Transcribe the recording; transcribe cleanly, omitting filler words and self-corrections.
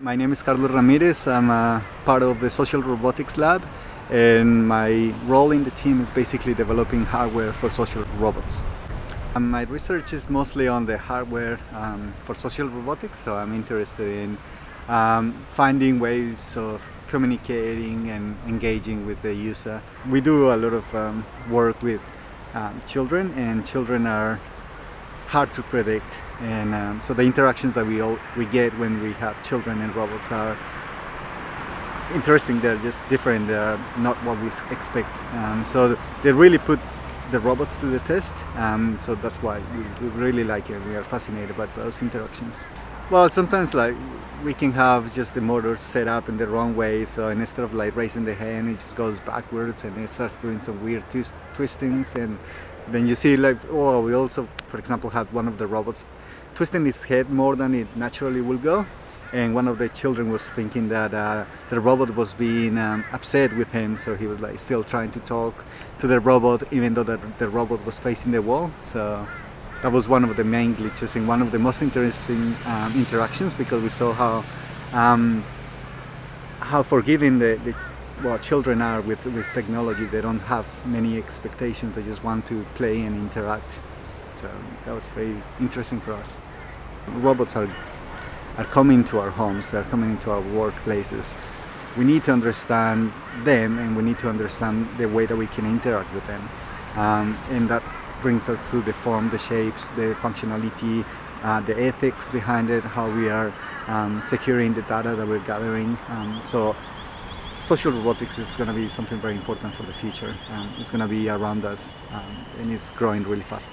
My name is Carlos Ramirez. I'm part of the Social Robotics Lab, and my role in the team is basically developing hardware for social robots. My research is mostly on the hardware for social robotics, so I'm interested in finding ways of communicating and engaging with the user. We do a lot of work with children, and children are hard to predict, and so the interactions that we get when we have children and robots are interesting. They're just different. They're not what we expect. So they really put the robots to the test. So that's why we really like it. We are fascinated by those interactions. Well, sometimes we can have just the motors set up in the wrong way. So instead of raising the hand, it just goes backwards and it starts doing some weird twistings. And then you see we also, for example, had one of the robots twisting its head more than it naturally will go. And one of the children was thinking that the robot was being upset with him, so he was still trying to talk to the robot, even though the robot was facing the wall. So that was one of the main glitches and one of the most interesting interactions, because we saw how forgiving the children are with technology. They don't have many expectations. They just want to play and interact. So that was very interesting for us. Robots are coming to our homes, they're coming into our workplaces. We need to understand them, and we need to understand the way that we can interact with them. And that brings us to the form, the shapes, the functionality, the ethics behind it, how we are securing the data that we're gathering. So social robotics is going to be something very important for the future. It's going to be around us, and it's growing really fast.